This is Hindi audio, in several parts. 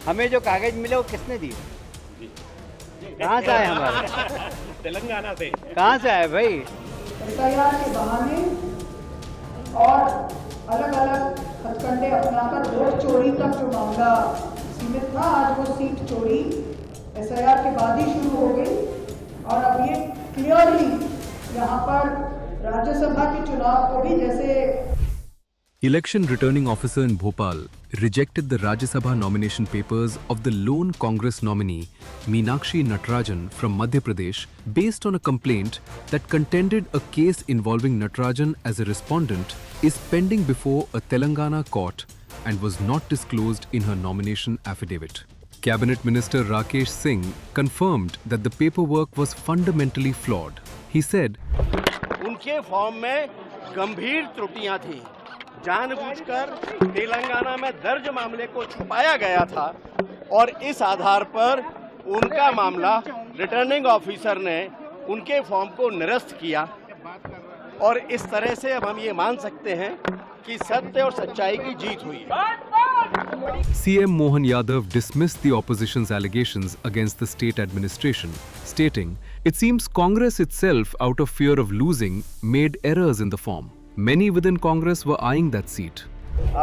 हमें जो कागज मिले वो किसने दिए? कहाँ से आए हमारे? तेलंगाना से। कहाँ से आए भाई? एसआईआर के बहाने और अलग अलग हथकंडे अपनाकर वोट चोरी तक जो मामला सीमित था, आज वो सीट चोरी एसआईआर के बाद ही शुरू हो गई। और अब ये क्लियरली यहाँ पर राज्यसभा के चुनाव को भी जैसे Election returning officer in Bhopal rejected the Rajya Sabha nomination papers of the lone Congress nominee Meenakshi Natarajan from Madhya Pradesh based on a complaint that contended a case involving Natarajan as a respondent is pending before a Telangana court and was not disclosed in her nomination affidavit. Cabinet Minister Rakesh Singh confirmed that the paperwork was fundamentally flawed. He said, उनके फॉर्म में गंभीर त्रुटियां थी। जानबूझकर तेलंगाना में दर्ज मामले को छुपाया गया था और इस आधार पर उनका मामला रिटर्निंग ऑफिसर ने उनके फॉर्म को निरस्त किया और इस तरह से अब हम ये मान सकते हैं कि सत्य और सच्चाई की जीत हुई है। CM Mohan Yadav dismissed the opposition's allegations against the state administration, stating, "It seems Congress itself, out of fear of losing, made errors in the form. Many within Congress were eyeing that seat."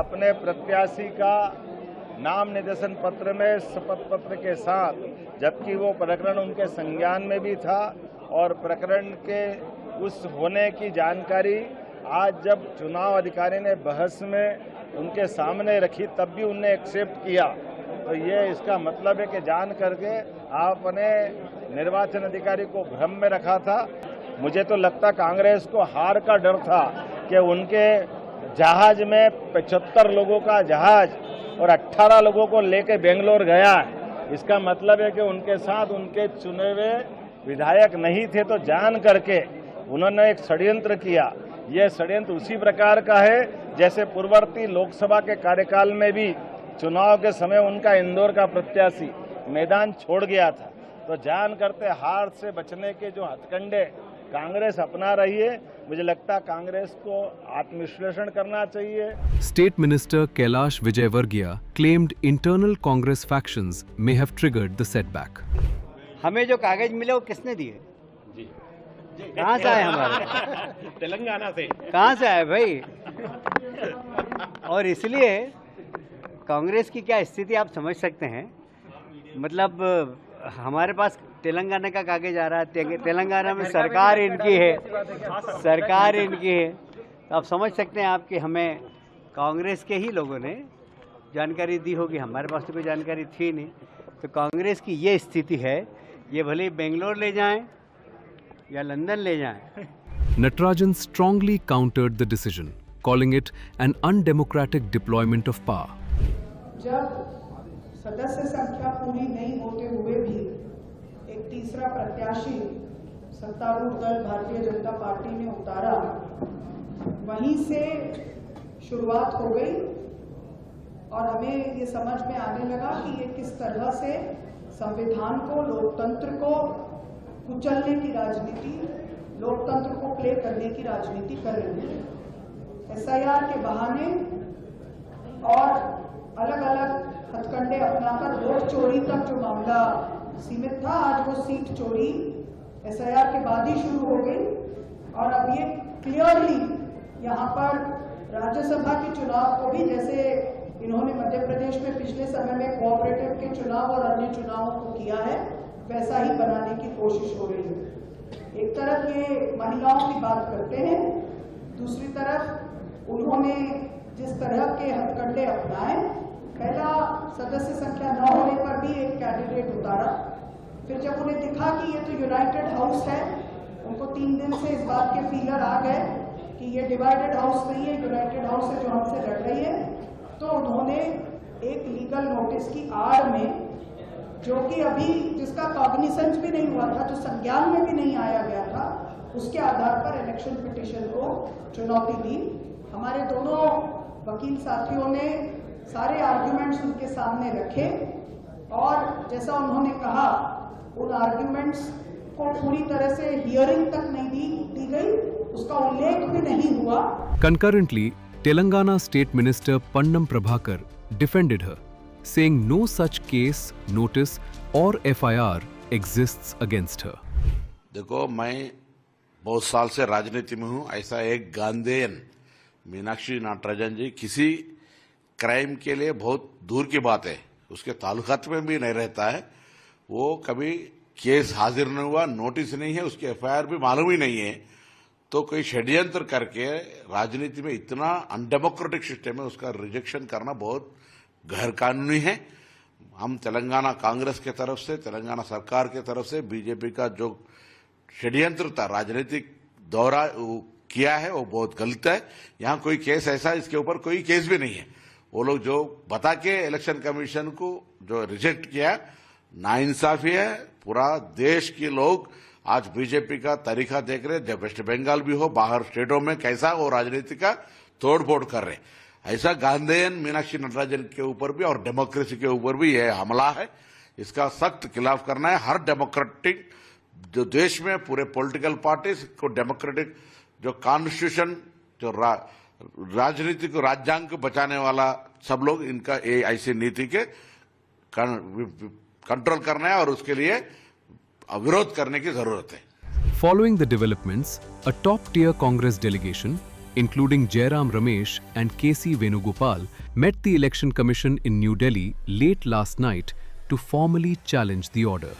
अपने प्रत्याशी का नाम निर्देशन पत्र में शपथ पत्र के साथ, जबकि वो प्रकरण उनके संज्ञान में भी था और प्रकरण के उस होने की जानकारी आज जब चुनाव अधिकारी ने बहस में उनके सामने रखी तब भी उनने एक्सेप्ट किया, तो ये इसका मतलब है कि जान करके आपने निर्वाचन अधिकारी को भ्रम में रखा था। मुझे तो लगता कांग्रेस को हार का डर था कि उनके जहाज में 75 लोगों का जहाज और 18 लोगों को लेकर बेंगलोर गया है। इसका मतलब है कि उनके साथ उनके चुने हुए विधायक नहीं थे, तो जान करके उन्होंने एक षड्यंत्र किया। यह षड्यंत्र उसी प्रकार का है जैसे पूर्ववर्ती लोकसभा के कार्यकाल में भी चुनाव के समय उनका इंदौर का प्रत्याशी मैदान छोड़ गया था। तो जान करते हार से बचने के जो हथकंडे कांग्रेस अपना रही है, मुझे लगता है कांग्रेस को आत्मविश्लेषण करना चाहिए। State Minister Kailash Vijayvargiya claimed internal Congress factions may have triggered the setback. हमें जो कागज मिले वो किसने दिए? कहाँ से आए हमारे? तेलंगाना से। कहाँ से आए भाई? और इसलिए कांग्रेस की क्या स्थिति आप समझ सकते हैं। मतलब हमारे पास तेलंगाना का कागज आ रहा है, तेलंगाना में सरकार इनकी है, सरकार इनकी है, तो आप समझ सकते हैं आप कि हमें कांग्रेस के ही लोगों ने जानकारी दी होगी, हमारे पास तो कोई जानकारी थी नहीं। तो कांग्रेस की ये स्थिति है, ये भले बेंगलोर ले जाएं या लंदन ले जाएं। Natarajan strongly countered the decision, calling it an undemocratic deployment of power. जब सदस्य संख्या पूरी नहीं होते हुए भी एक तीसरा प्रत्याशी सत्तारूढ़ दल भारतीय जनता पार्टी ने उतारा, वहीं से शुरुआत हो गई और हमें ये समझ में आने लगा कि ये किस तरह से संविधान को, लोकतंत्र को कुचलने की राजनीति, लोकतंत्र को प्ले करने की राजनीति कर रही है। एसआईआर के बहाने और अलग अलग हथकंडे अपनाकर वोट चोरी तक जो मामला सीमित था, आज वो सीट चोरी एसआईआर के बाद ही शुरू हो गई। और अब ये क्लियरली यहाँ पर राज्यसभा के चुनाव को भी जैसे इन्होंने मध्य प्रदेश में पिछले समय में कोऑपरेटिव के चुनाव और अन्य चुनावों को किया है, वैसा ही बनाने की कोशिश हो रही है। एक तरफ ये महिलाओं की बात करते हैं, दूसरी तरफ उन्होंने जिस तरह के हथकंडे अपनाए, पहला सदस्य संख्या न होने पर भी एक कैंडिडेट उतारा, फिर जब उन्हें दिखा कि ये तो यूनाइटेड हाउस है, उनको 3 दिन से इस बात के फीलर आ गए कि ये डिवाइडेड हाउस नहीं है, यूनाइटेड हाउस है जो हमसे लड़ रही है, तो उन्होंने एक लीगल नोटिस की आड़ में, जो कि अभी जिसका कॉग्निसेंस भी नहीं हुआ था, जो संज्ञान में भी नहीं आया गया था, उसके आधार पर इलेक्शन पिटीशन को चुनौती दी। हमारे दोनों वकील साथियों ने सारे आर्ग्यूमेंट्स उनके सामने रखे और जैसा उन्होंने कहा, उन आर्ग्यूमेंट्स को पूरी तरह से हियरिंग तक नहीं दी गई, उसका उल्लेख भी नहीं हुआ। Concurrently, Telangana State Minister Pannam Prabhakar defended her. saying no such case, notice, or FIR exists against her. देखो, मैं बहुत साल से राजनीति में हूं। ऐसा एक गांधीयन मीनाक्षी नटराजन जी किसी क्राइम के लिए बहुत दूर की बात है, उसके ताल्लुकात में भी नहीं रहता है। वो कभी केस हाजिर नहीं हुआ, नोटिस नहीं है, उसकी एफआईआर भी मालूम ही नहीं है। तो कोई षड्यंत्र करके राजनीति में इतना अनडेमोक्रेटिक सिस्टम है, उसका रिजेक्शन करना बहुत गैर कानूनी है। हम तेलंगाना कांग्रेस के तरफ से, तेलंगाना सरकार के तरफ से बीजेपी का जो षड्यंत्र था, राजनीतिक दौरा किया है, वो बहुत गलत है। यहाँ कोई केस ऐसा, इसके ऊपर कोई केस भी नहीं है। वो लोग जो बता के इलेक्शन कमीशन को जो रिजेक्ट किया, नाइंसाफी है। पूरा देश के लोग आज बीजेपी का तरीका देख रहे हैं, जब वेस्ट बंगाल भी हो, बाहर स्टेटों में कैसा वो राजनीति का तोड़ फोड़ कर रहे। ऐसा गांधीयन मीनाक्षी नटराजन के ऊपर भी और डेमोक्रेसी के ऊपर भी यह हमला है। इसका सख्त खिलाफ करना है। हर डेमोक्रेटिक जो देश में पूरे पॉलिटिकल पार्टीज को डेमोक्रेटिक जो कॉन्स्टिट्यूशन, जो राजनीति को, राज्यांग को बचाने वाला सब लोग इनका ऐसी नीति के कंट्रोल करना है और उसके लिए विरोध करने की जरूरत है। Following the developments, a top-tier Congress delegation, including Jairam Ramesh and KC Venugopal, met the Election Commission in New Delhi late last night to formally challenge the order.